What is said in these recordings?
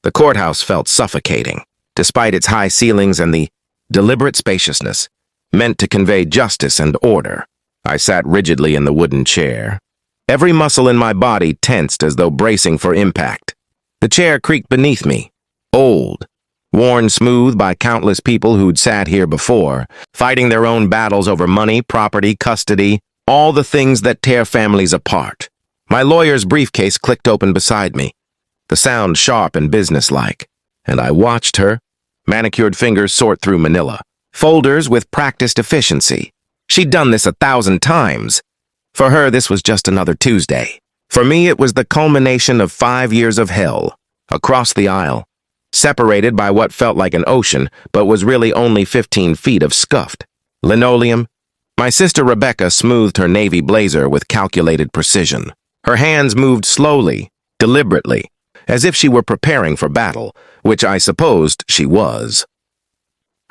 The courthouse felt suffocating, despite its high ceilings and the deliberate spaciousness, meant to convey justice and order. I sat rigidly in the wooden chair. Every muscle in my body tensed as though bracing for impact. The chair creaked beneath me, old, worn smooth by countless people who'd sat here before, fighting their own battles over money, property, custody, all the things that tear families apart. My lawyer's briefcase clicked open beside me, the sound sharp and businesslike, and I watched her, manicured fingers sort through manila, folders with practiced efficiency. She'd done this 1,000 times. For her, this was just another Tuesday. For me, it was the culmination of 5 years of hell, across the aisle, separated by what felt like an ocean, but was really only 15 feet of scuffed linoleum. My sister Rebecca smoothed her navy blazer with calculated precision. Her hands moved slowly, deliberately, as if she were preparing for battle, which I supposed she was.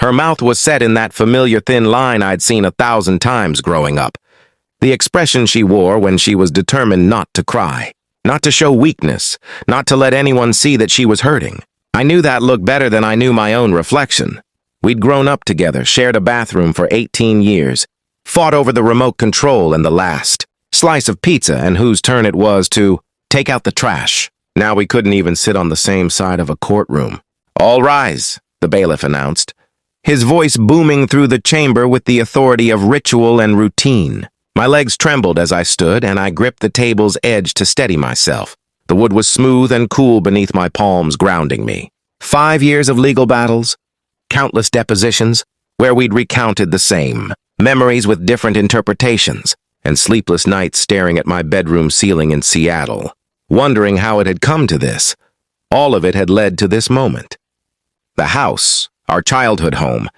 Her mouth was set in that familiar thin line I'd seen 1,000 times growing up. The expression she wore when she was determined not to cry, not to show weakness, not to let anyone see that she was hurting. I knew that look better than I knew my own reflection. We'd grown up together, shared a bathroom for 18 years, fought over the remote control and the last slice of pizza and whose turn it was to take out the trash. Now we couldn't even sit on the same side of a courtroom. "All rise," the bailiff announced, his voice booming through the chamber with the authority of ritual and routine. My legs trembled as I stood, and I gripped the table's edge to steady myself. The wood was smooth and cool beneath my palms, grounding me. 5 years of legal battles, countless depositions, where we'd recounted the same, memories with different interpretations, and sleepless nights staring at my bedroom ceiling in Seattle, wondering how it had come to this. All of it had led to this moment. The house, our childhood home,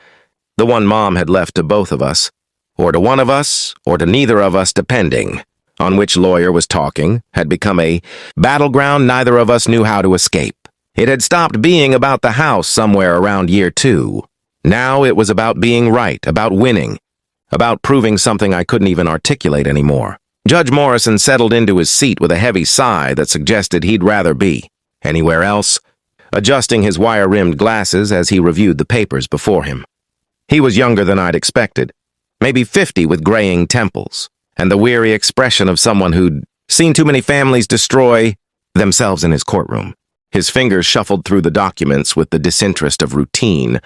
the one Mom had left to both of us, or to one of us, or to neither of us, depending on which lawyer was talking, had become a battleground neither of us knew how to escape. It had stopped being about the house somewhere around year 2. Now it was about being right, about winning, about proving something I couldn't even articulate anymore. Judge Morrison settled into his seat with a heavy sigh that suggested he'd rather be anywhere else, adjusting his wire-rimmed glasses as he reviewed the papers before him. He was younger than I'd expected, maybe 50 with graying temples, and the weary expression of someone who'd seen too many families destroy themselves in his courtroom. His fingers shuffled through the documents with the disinterest of routine,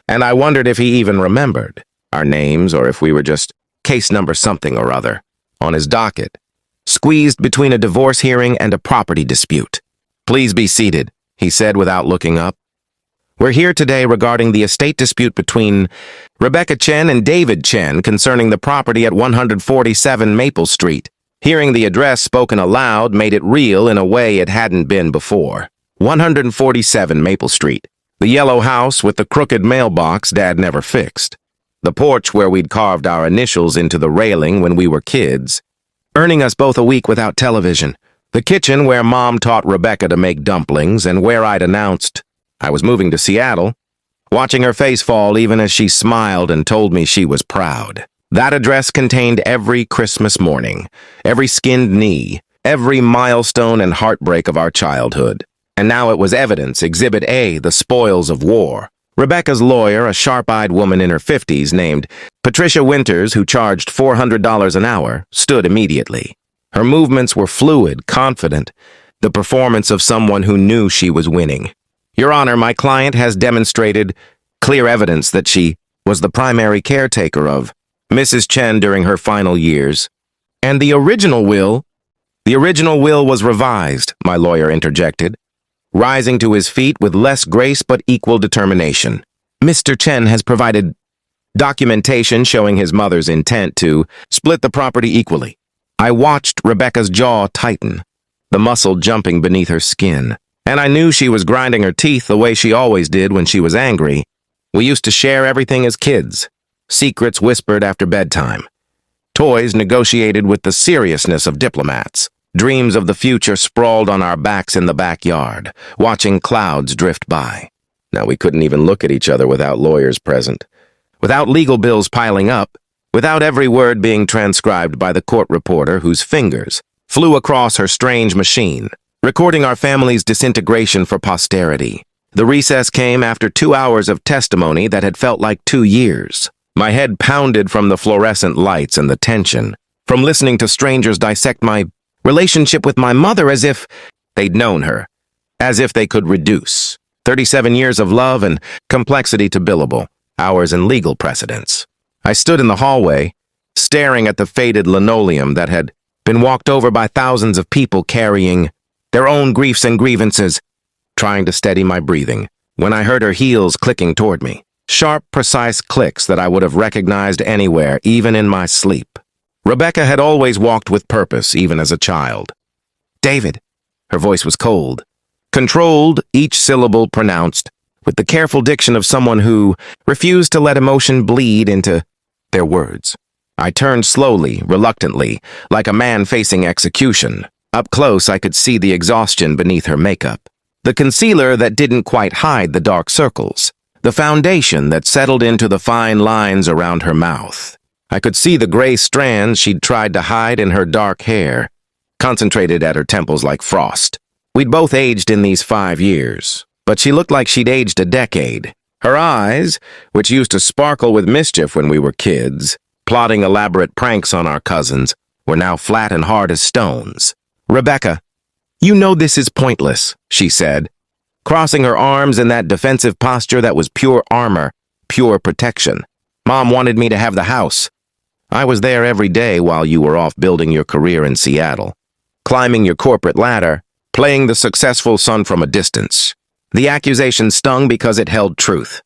and I wondered if he even remembered our names or if we were just case number something or other on his docket, squeezed between a divorce hearing and a property dispute. "Please be seated," he said without looking up. "We're here today regarding the estate dispute between Rebecca Chen and David Chen concerning the property at 147 Maple Street." Hearing the address spoken aloud made it real in a way it hadn't been before. 147 Maple Street. The yellow house with the crooked mailbox Dad never fixed. The porch where we'd carved our initials into the railing when we were kids, earning us both a week without television. The kitchen where Mom taught Rebecca to make dumplings and where I'd announced I was moving to Seattle, watching her face fall even as she smiled and told me she was proud. That address contained every Christmas morning, every skinned knee, every milestone and heartbreak of our childhood. And now it was evidence, Exhibit A, the spoils of war. Rebecca's lawyer, a sharp-eyed woman in her 50s named Patricia Winters, who charged $400 an hour, stood immediately. Her movements were fluid, confident, the performance of someone who knew she was winning. "Your Honor, my client has demonstrated clear evidence that she was the primary caretaker of Mrs. Chen during her final years. And the original will was revised," my lawyer interjected, rising to his feet with less grace but equal determination. "Mr. Chen has provided documentation showing his mother's intent to split the property equally." I watched Rebecca's jaw tighten, the muscle jumping beneath her skin, and I knew she was grinding her teeth the way she always did when she was angry. We used to share everything as kids, secrets whispered after bedtime, toys negotiated with the seriousness of diplomats. Dreams of the future sprawled on our backs in the backyard, watching clouds drift by. Now we couldn't even look at each other without lawyers present, without legal bills piling up, without every word being transcribed by the court reporter whose fingers flew across her strange machine, recording our family's disintegration for posterity. The recess came after 2 hours of testimony that had felt like 2 years. My head pounded from the fluorescent lights and the tension, from listening to strangers dissect my relationship with my mother as if they'd known her, as if they could reduce 37 years of love and complexity to billable hours and legal precedents. I stood in the hallway, staring at the faded linoleum that had been walked over by thousands of people carrying their own griefs and grievances, trying to steady my breathing, when I heard her heels clicking toward me. Sharp, precise clicks that I would have recognized anywhere, even in my sleep. Rebecca had always walked with purpose, even as a child. David. Her voice was cold, controlled, each syllable pronounced, with the careful diction of someone who refused to let emotion bleed into their words. I turned slowly, reluctantly, like a man facing execution. Up close, I could see the exhaustion beneath her makeup, the concealer that didn't quite hide the dark circles, the foundation that settled into the fine lines around her mouth. I could see the gray strands she'd tried to hide in her dark hair, concentrated at her temples like frost. We'd both aged in these 5 years, but she looked like she'd aged a decade. Her eyes, which used to sparkle with mischief when we were kids, plotting elaborate pranks on our cousins, were now flat and hard as stones. Rebecca, you know this is pointless, she said, crossing her arms in that defensive posture that was pure armor, pure protection. Mom wanted me to have the house. I was there every day while you were off building your career in Seattle, climbing your corporate ladder, playing the successful son from a distance. The accusation stung because it held truth.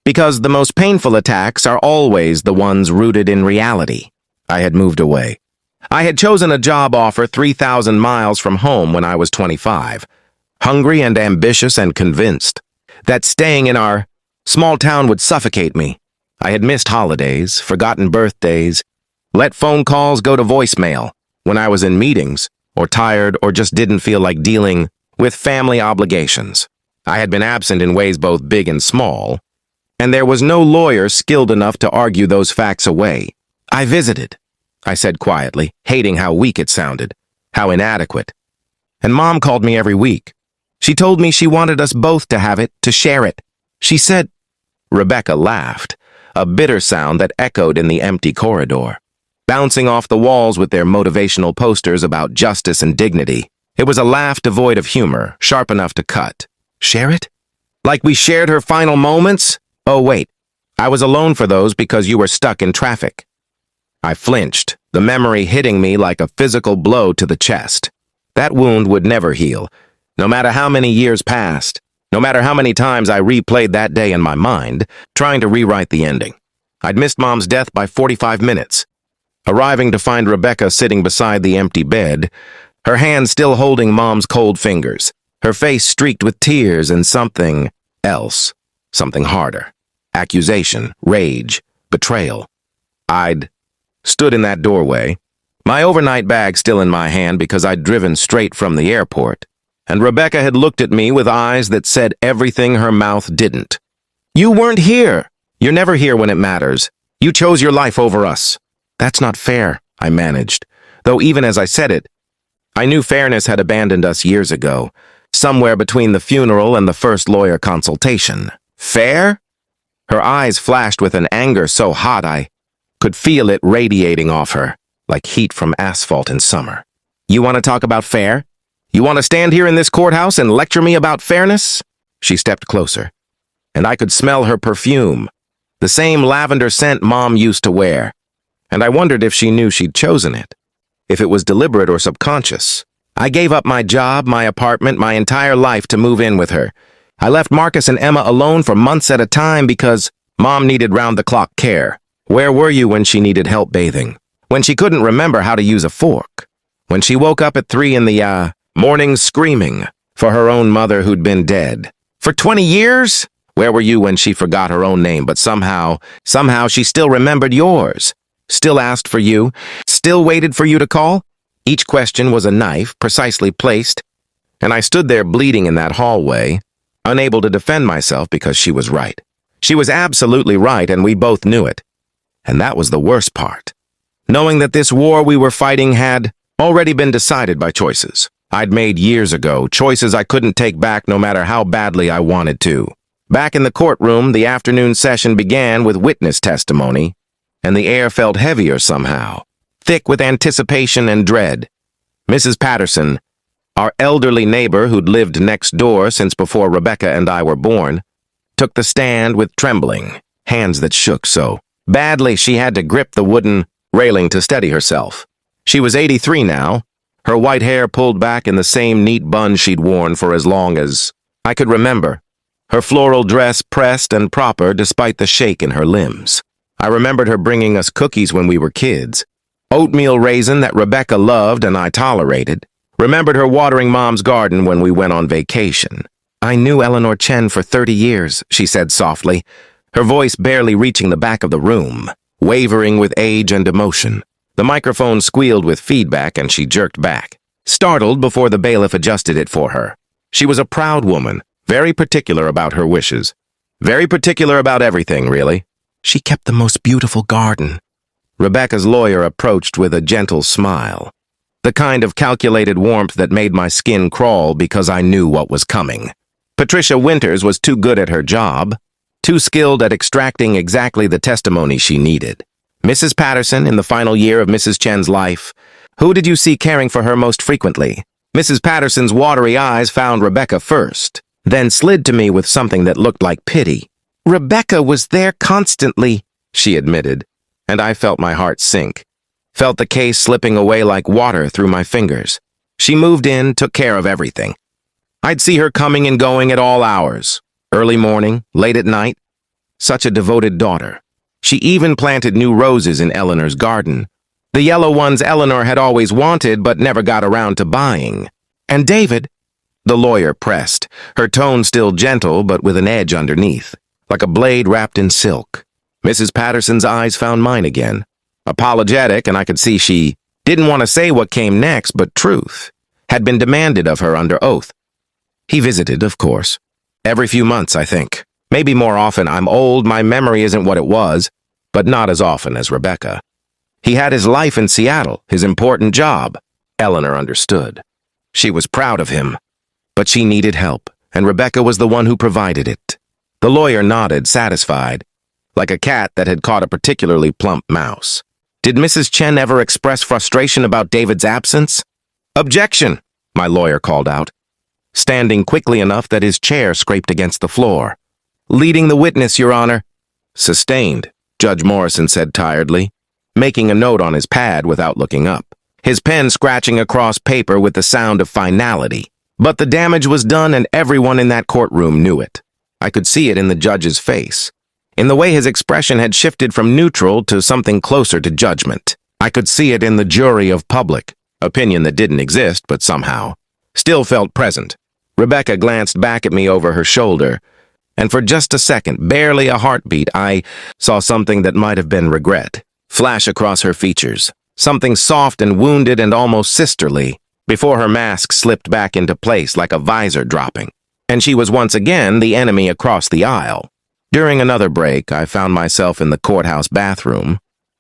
Because the most painful attacks are always the ones rooted in reality. I had moved away. I had chosen a job offer 3,000 miles from home when I was 25, hungry and ambitious and convinced that staying in our small town would suffocate me. I had missed holidays, forgotten birthdays, let phone calls go to voicemail when I was in meetings, or tired, or just didn't feel like dealing with family obligations. I had been absent in ways both big and small, and there was no lawyer skilled enough to argue those facts away. I visited, I said quietly, hating how weak it sounded, how inadequate. And Mom called me every week. She told me she wanted us both to have it, to share it. She said, Rebecca laughed, a bitter sound that echoed in the empty corridor, bouncing off the walls with their motivational posters about justice and dignity. It was a laugh devoid of humor, sharp enough to cut. Share it? Like we shared her final moments? Oh, wait. I was alone for those because you were stuck in traffic. I flinched, the memory hitting me like a physical blow to the chest. That wound would never heal, no matter how many years passed, no matter how many times I replayed that day in my mind, trying to rewrite the ending. I'd missed Mom's death by 45 minutes, arriving to find Rebecca sitting beside the empty bed, her hand still holding Mom's cold fingers, her face streaked with tears and something else, something harder. Accusation, rage, betrayal. I'd stood in that doorway, my overnight bag still in my hand because I'd driven straight from the airport, and Rebecca had looked at me with eyes that said everything her mouth didn't. You weren't here. You're never here when it matters. You chose your life over us. That's not fair, I managed, though even as I said it, I knew fairness had abandoned us years ago, somewhere between the funeral and the first lawyer consultation. Fair? Her eyes flashed with an anger so hot I could feel it radiating off her, like heat from asphalt in summer. You want to talk about fair? You want to stand here in this courthouse and lecture me about fairness? She stepped closer, and I could smell her perfume, the same lavender scent Mom used to wear, and I wondered if she knew she'd chosen it, if it was deliberate or subconscious. I gave up my job, my apartment, my entire life to move in with her. I left Marcus and Emma alone for months at a time because Mom needed round-the-clock care. Where were you when she needed help bathing? When she couldn't remember how to use a fork? When she woke up at 3 in the morning screaming for her own mother who'd been dead? For 20 years? Where were you when she forgot her own name, but somehow she still remembered yours? Still asked for you? Still waited for you to call? Each question was a knife, precisely placed, and I stood there bleeding in that hallway, unable to defend myself because she was right. She was absolutely right, and we both knew it. And that was the worst part. Knowing that this war we were fighting had already been decided by choices I'd made years ago, choices I couldn't take back no matter how badly I wanted to. Back in the courtroom, the afternoon session began with witness testimony, and the air felt heavier somehow, thick with anticipation and dread. Mrs. Patterson, our elderly neighbor who'd lived next door since before Rebecca and I were born, took the stand with trembling, hands that shook so badly she had to grip the wooden railing to steady herself. She was 83 now, her white hair pulled back in the same neat bun she'd worn for as long as I could remember, her floral dress pressed and proper despite the shake in her limbs. I remembered her bringing us cookies when we were kids, oatmeal raisin that Rebecca loved and I tolerated. Remembered her watering Mom's garden when we went on vacation. I knew Eleanor Chen for 30 years, she said softly, her voice barely reaching the back of the room, wavering with age and emotion. The microphone squealed with feedback and she jerked back, startled before the bailiff adjusted it for her. She was a proud woman, very particular about her wishes. Very particular about everything, really. She kept the most beautiful garden. Rebecca's lawyer approached with a gentle smile, the kind of calculated warmth that made my skin crawl because I knew what was coming. Patricia Winters was too good at her job, too skilled at extracting exactly the testimony she needed. Mrs. Patterson, in the final year of Mrs. Chen's life, who did you see caring for her most frequently? Mrs. Patterson's watery eyes found Rebecca first, then slid to me with something that looked like pity. Rebecca was there constantly, she admitted, and I felt my heart sink. Felt the case slipping away like water through my fingers. She moved in, took care of everything. I'd see her coming and going at all hours, early morning, late at night. Such a devoted daughter. She even planted new roses in Eleanor's garden, the yellow ones Eleanor had always wanted but never got around to buying. And David, the lawyer pressed, her tone still gentle but with an edge underneath, like a blade wrapped in silk. Mrs. Patterson's eyes found mine again, apologetic, and I could see she didn't want to say what came next, but truth had been demanded of her under oath. He visited, of course. Every few months, I think. Maybe more often. I'm old, my memory isn't what it was, but not as often as Rebecca. He had his life in Seattle, his important job. Eleanor understood. She was proud of him, but she needed help, and Rebecca was the one who provided it. The lawyer nodded, satisfied, like a cat that had caught a particularly plump mouse. Did Mrs. Chen ever express frustration about David's absence? Objection, my lawyer called out, standing quickly enough that his chair scraped against the floor. Leading the witness, Your Honor. Sustained, Judge Morrison said tiredly, making a note on his pad without looking up, his pen scratching across paper with the sound of finality. But the damage was done and everyone in that courtroom knew it. I could see it in the judge's face, in the way his expression had shifted from neutral to something closer to judgment. I could see it in the jury of public, opinion that didn't exist but somehow still felt present. Rebecca glanced back at me over her shoulder, and for just a second, barely a heartbeat, I saw something that might have been regret flash across her features, something soft and wounded and almost sisterly, before her mask slipped back into place like a visor dropping, and she was once again the enemy across the aisle. During another break, I found myself in the courthouse bathroom,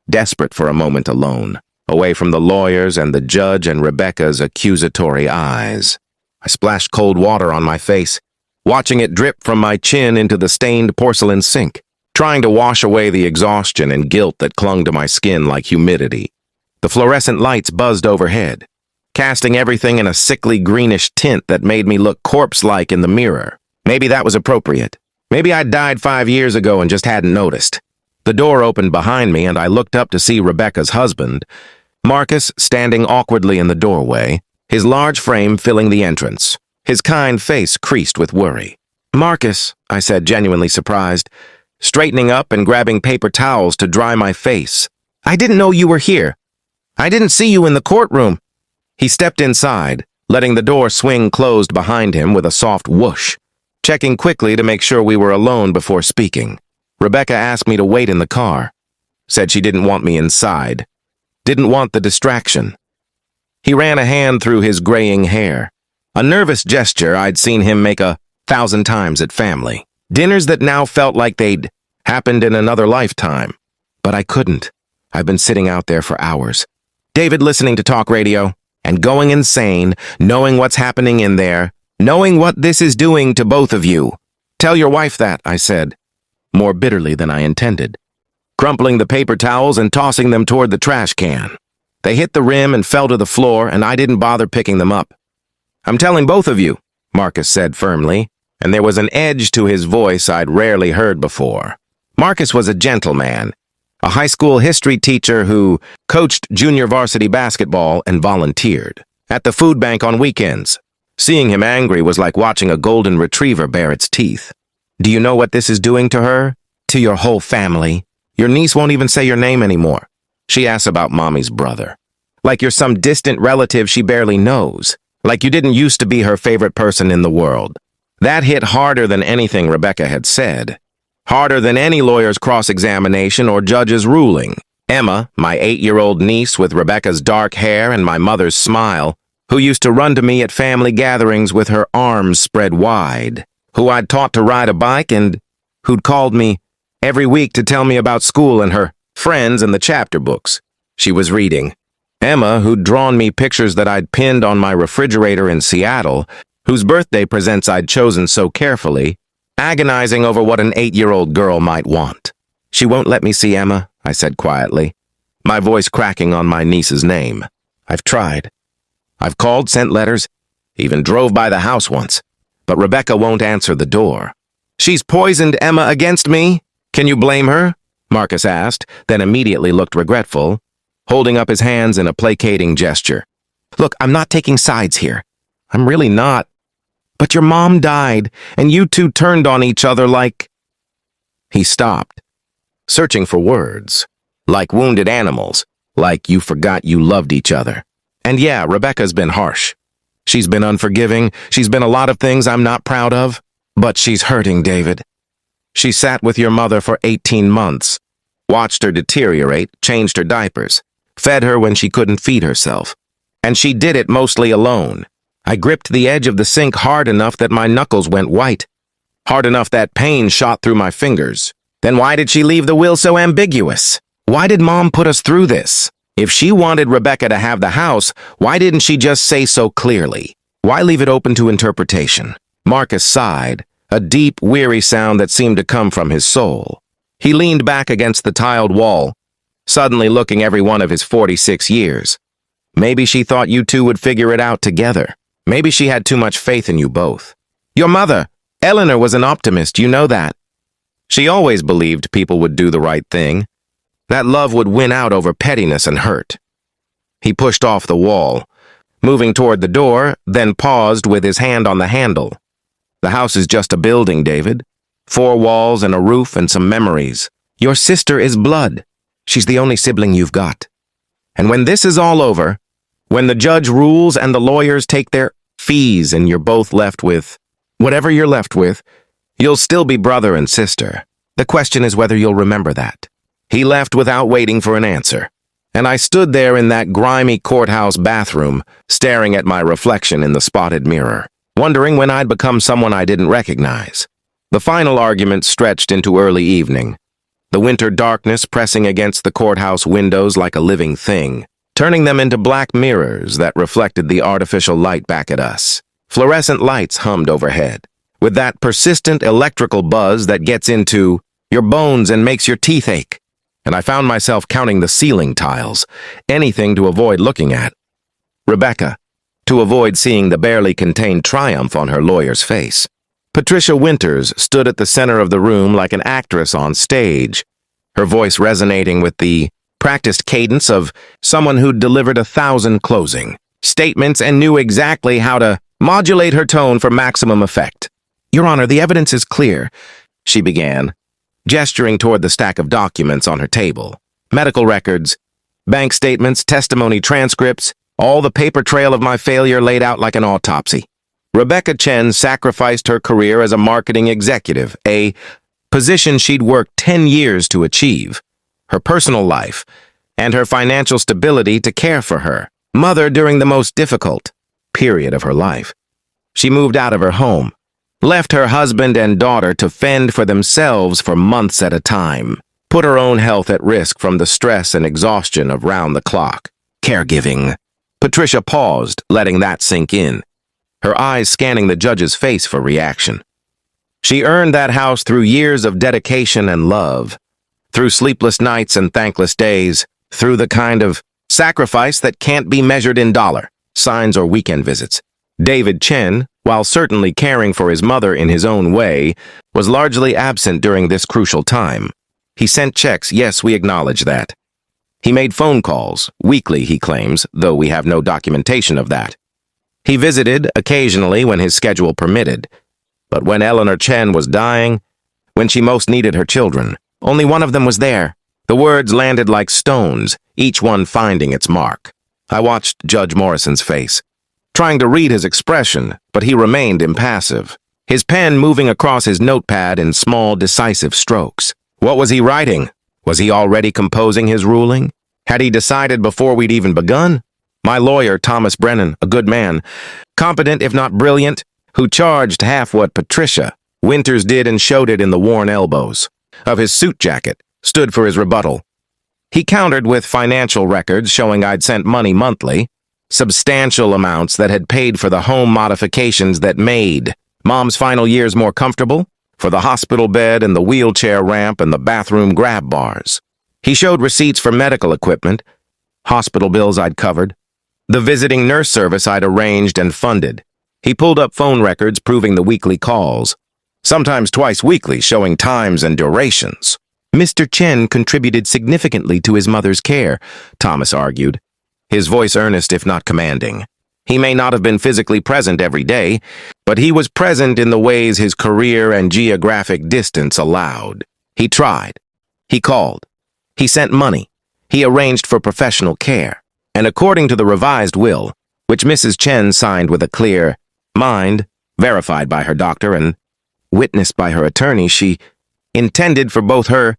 desperate for a moment alone, away from the lawyers and the judge and Rebecca's accusatory eyes. I splashed cold water on my face, watching it drip from my chin into the stained porcelain sink, trying to wash away the exhaustion and guilt that clung to my skin like humidity. The fluorescent lights buzzed overhead, casting everything in a sickly greenish tint that made me look corpse-like in the mirror. Maybe that was appropriate. Maybe I'd died 5 years ago and just hadn't noticed. The door opened behind me and I looked up to see Rebecca's husband, Marcus, standing awkwardly in the doorway, his large frame filling the entrance, his kind face creased with worry. Marcus, I said, genuinely surprised, straightening up and grabbing paper towels to dry my face. I didn't know you were here. I didn't see you in the courtroom. He stepped inside, letting the door swing closed behind him with a soft whoosh, checking quickly to make sure we were alone before speaking. Rebecca asked me to wait in the car, said she didn't want me inside, didn't want the distraction. He ran a hand through his graying hair, a nervous gesture I'd seen him make 1,000 times at family. Dinners that now felt like they'd happened in another lifetime. But I couldn't. I've been sitting out there for hours. David listening to talk radio. and going insane, knowing what's happening in there, knowing what this is doing to both of you. Tell your wife that, I said, more bitterly than I intended, crumpling the paper towels and tossing them toward the trash can. They hit the rim and fell to the floor, and I didn't bother picking them up. I'm telling both of you, Marcus said firmly, and there was an edge to his voice I'd rarely heard before. Marcus was a gentleman, a high school history teacher who coached junior varsity basketball and volunteered at the food bank on weekends. Seeing him angry was like watching a golden retriever bare its teeth. Do you know what this is doing to her? To your whole family? Your niece won't even say your name anymore. She asks about Mommy's brother. Like you're some distant relative she barely knows. Like you didn't used to be her favorite person in the world. That hit harder than anything Rebecca had said. Harder than any lawyer's cross-examination or judge's ruling. Emma, my 8-year-old niece with Rebecca's dark hair and my mother's smile, who used to run to me at family gatherings with her arms spread wide, who I'd taught to ride a bike and who'd called me every week to tell me about school and her friends and the chapter books she was reading. Emma, who'd drawn me pictures that I'd pinned on my refrigerator in Seattle, whose birthday presents I'd chosen so carefully, agonizing over what an 8-year-old girl might want. She won't let me see Emma, I said quietly, my voice cracking on my niece's name. I've tried. I've called, sent letters, even drove by the house once, but Rebecca won't answer the door. She's poisoned Emma against me. Can you blame her? Marcus asked, then immediately looked regretful, holding up his hands in a placating gesture. Look, I'm not taking sides here. I'm really not. But your mom died, and you two turned on each other like... He stopped, searching for words. Like wounded animals, like you forgot you loved each other. And yeah, Rebecca's been harsh. She's been unforgiving, she's been a lot of things I'm not proud of, but she's hurting, David. She sat with your mother for 18 months, watched her deteriorate, changed her diapers, fed her when she couldn't feed herself. And she did it mostly alone. I gripped the edge of the sink hard enough that my knuckles went white, hard enough that pain shot through my fingers. Then why did she leave the will so ambiguous? Why did Mom put us through this? If she wanted Rebecca to have the house, why didn't she just say so clearly? Why leave it open to interpretation? Marcus sighed, a deep, weary sound that seemed to come from his soul. He leaned back against the tiled wall, suddenly looking every one of his 46 years. Maybe she thought you two would figure it out together. Maybe she had too much faith in you both. Your mother, Eleanor, was an optimist, you know that. She always believed people would do the right thing, that love would win out over pettiness and hurt. He pushed off the wall, moving toward the door, then paused with his hand on the handle. The house is just a building, David. 4 walls and a roof and some memories. Your sister is blood. She's the only sibling you've got. And when this is all over, when the judge rules and the lawyers take their fees and you're both left with whatever you're left with, you'll still be brother and sister. The question is whether you'll remember that. He left without waiting for an answer, and I stood there in that grimy courthouse bathroom, staring at my reflection in the spotted mirror, wondering when I'd become someone I didn't recognize. The final argument stretched into early evening, the winter darkness pressing against the courthouse windows like a living thing, turning them into black mirrors that reflected the artificial light back at us. Fluorescent lights hummed overhead, with that persistent electrical buzz that gets into your bones and makes your teeth ache. And I found myself counting the ceiling tiles, anything to avoid looking at Rebecca, to avoid seeing the barely contained triumph on her lawyer's face. Patricia Winters stood at the center of the room like an actress on stage, her voice resonating with the practiced cadence of someone who'd delivered 1,000 closing statements and knew exactly how to modulate her tone for maximum effect. Your Honor, the evidence is clear, she began, gesturing toward the stack of documents on her table. Medical records, bank statements, testimony transcripts, all the paper trail of my failure laid out like an autopsy. Rebecca Chen sacrificed her career as a marketing executive, a position she'd worked 10 years to achieve, her personal life, and her financial stability to care for her mother during the most difficult period of her life. She moved out of her home, left her husband and daughter to fend for themselves for months at a time, put her own health at risk from the stress and exhaustion of round-the-clock caregiving. Patricia paused, letting that sink in, her eyes scanning the judge's face for reaction. She earned that house through years of dedication and love, through sleepless nights and thankless days, through the kind of sacrifice that can't be measured in dollar signs or weekend visits. David Chen, while certainly caring for his mother in his own way, was largely absent during this crucial time. He sent checks, yes, we acknowledge that. He made phone calls, weekly, he claims, though we have no documentation of that. He visited occasionally when his schedule permitted, but when Eleanor Chen was dying, when she most needed her children, only one of them was there. The words landed like stones, each one finding its mark. I watched Judge Morrison's face, trying to read his expression, but he remained impassive, his pen moving across his notepad in small, decisive strokes. What was he writing? Was he already composing his ruling? Had he decided before we'd even begun? My lawyer, Thomas Brennan, a good man, competent if not brilliant, who charged half what Patricia Winters did and showed it in the worn elbows of his suit jacket, stood for his rebuttal. He countered with financial records showing I'd sent money monthly, substantial amounts that had paid for the home modifications that made Mom's final years more comfortable, for the hospital bed and the wheelchair ramp and the bathroom grab bars. He showed receipts for medical equipment, hospital bills I'd covered, the visiting nurse service I'd arranged and funded. He pulled up phone records proving the weekly calls, sometimes twice weekly, showing times and durations. Mr. Chen contributed significantly to his mother's care, Thomas argued, his voice earnest if not commanding. He may not have been physically present every day, but he was present in the ways his career and geographic distance allowed. He tried. He called. He sent money. He arranged for professional care. And according to the revised will, which Mrs. Chen signed with a clear mind, verified by her doctor and witnessed by her attorney, she intended for both her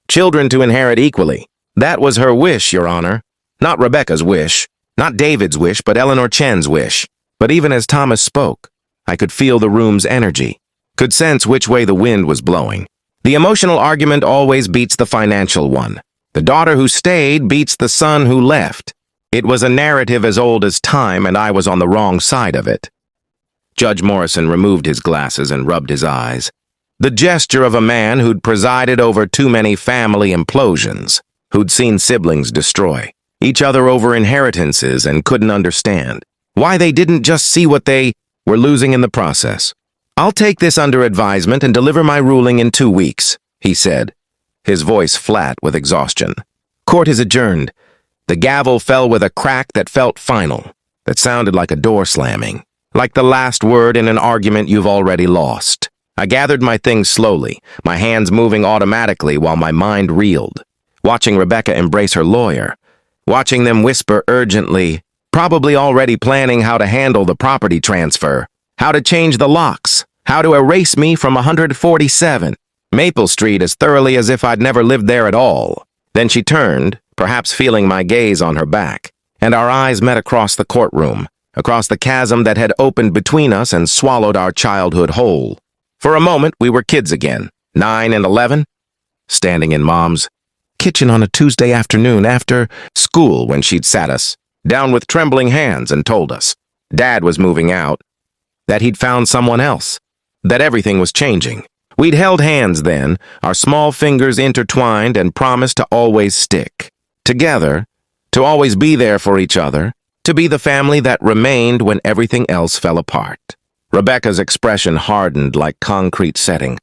children to inherit equally. That was her wish, Your Honor. Not Rebecca's wish, not David's wish, but Eleanor Chen's wish. But even as Thomas spoke, I could feel the room's energy, could sense which way the wind was blowing. The emotional argument always beats the financial one. The daughter who stayed beats the son who left. It was a narrative as old as time, and I was on the wrong side of it. Judge Morrison removed his glasses and rubbed his eyes. The gesture of a man who'd presided over too many family implosions, who'd seen siblings destroy each other over inheritances and couldn't understand why they didn't just see what they were losing in the process. I'll take this under advisement and deliver my ruling in 2 weeks, he said, his voice flat with exhaustion. Court is adjourned. The gavel fell with a crack that felt final, that sounded like a door slamming, like the last word in an argument you've already lost. I gathered my things slowly, my hands moving automatically while my mind reeled, watching Rebecca embrace her lawyer, watching them whisper urgently, probably already planning how to handle the property transfer, how to change the locks, how to erase me from 147 Maple Street as thoroughly as if I'd never lived there at all. Then she turned, perhaps feeling my gaze on her back, and our eyes met across the courtroom, across the chasm that had opened between us and swallowed our childhood whole. For a moment, we were kids again, 9 and 11, standing in Mom's kitchen on a Tuesday afternoon after school when she'd sat us down with trembling hands and told us Dad was moving out, that he'd found someone else, that everything was changing. We'd held hands then, our small fingers intertwined, and promised to always stick together, to always be there for each other, to be the family that remained when everything else fell apart. Rebecca's expression hardened like concrete setting,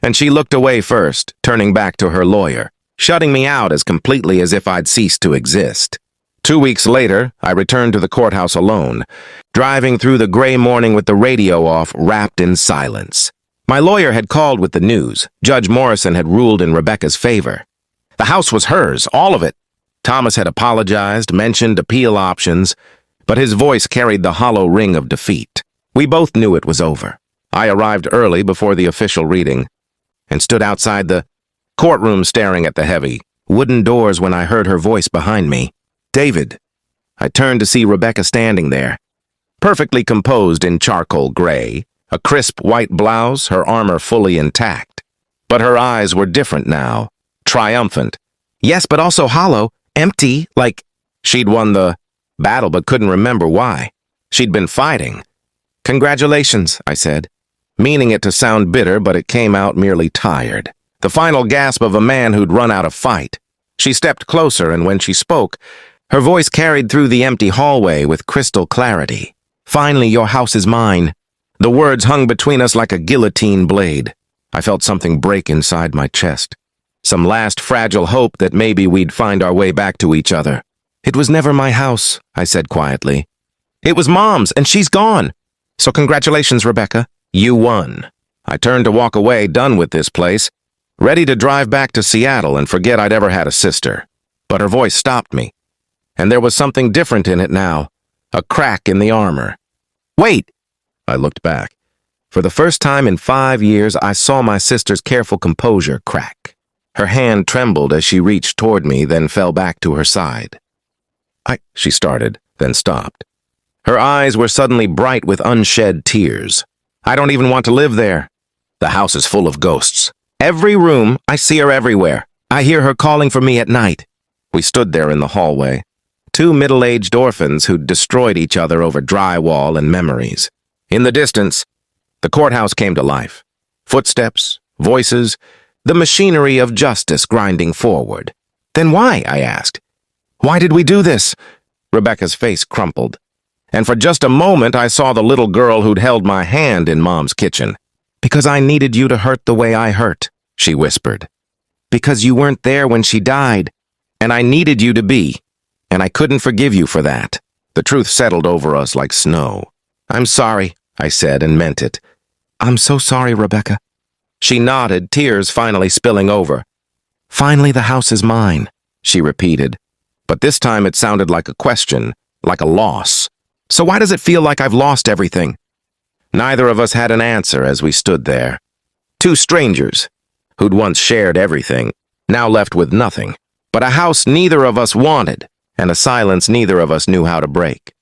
and she looked away first, turning back to her lawyer, shutting me out as completely as if I'd ceased to exist. 2 weeks later, I returned to the courthouse alone, driving through the gray morning with the radio off, wrapped in silence. My lawyer had called with the news. Judge Morrison had ruled in Rebecca's favor. The house was hers, all of it. Thomas had apologized, mentioned appeal options, but his voice carried the hollow ring of defeat. We both knew it was over. I arrived early before the official reading and stood outside the courtroom staring at the heavy wooden doors when I heard her voice behind me. David. I turned to see Rebecca standing there, perfectly composed in charcoal gray, a crisp white blouse, her armor fully intact. But her eyes were different now, triumphant. Yes, but also hollow, empty, like she'd won the battle but couldn't remember why. She'd been fighting. "Congratulations," I said, meaning it to sound bitter, but it came out merely tired. The final gasp of a man who'd run out of fight. She stepped closer, and when she spoke, her voice carried through the empty hallway with crystal clarity. "Finally, your house is mine." The words hung between us like a guillotine blade. I felt something break inside my chest. Some last fragile hope that maybe we'd find our way back to each other. "It was never my house," I said quietly. "It was Mom's, and she's gone. So congratulations, Rebecca. You won." I turned to walk away, done with this place, ready to drive back to Seattle and forget I'd ever had a sister. But her voice stopped me, and there was something different in it now, a crack in the armor. "Wait!" I looked back. For the first time in 5 years, I saw my sister's careful composure crack. Her hand trembled as she reached toward me, then fell back to her side. She started, then stopped. Her eyes were suddenly bright with unshed tears. "I don't even want to live there. The house is full of ghosts. Every room, I see her everywhere. I hear her calling for me at night." We stood there in the hallway, two middle-aged orphans who'd destroyed each other over drywall and memories. In the distance, the courthouse came to life. Footsteps, voices, the machinery of justice grinding forward. "Then why?" I asked. "Why did we do this?" Rebecca's face crumpled, and for just a moment I saw the little girl who'd held my hand in Mom's kitchen. "Because I needed you to hurt the way I hurt," she whispered. "Because you weren't there when she died, and I needed you to be, and I couldn't forgive you for that." The truth settled over us like snow. "I'm sorry," I said, and meant it. "I'm so sorry, Rebecca." She nodded, tears finally spilling over. "Finally, the house is mine," she repeated. But this time it sounded like a question, like a loss. "So why does it feel like I've lost everything?" Neither of us had an answer as we stood there. Two strangers, who'd once shared everything, now left with nothing, but a house neither of us wanted, and a silence neither of us knew how to break.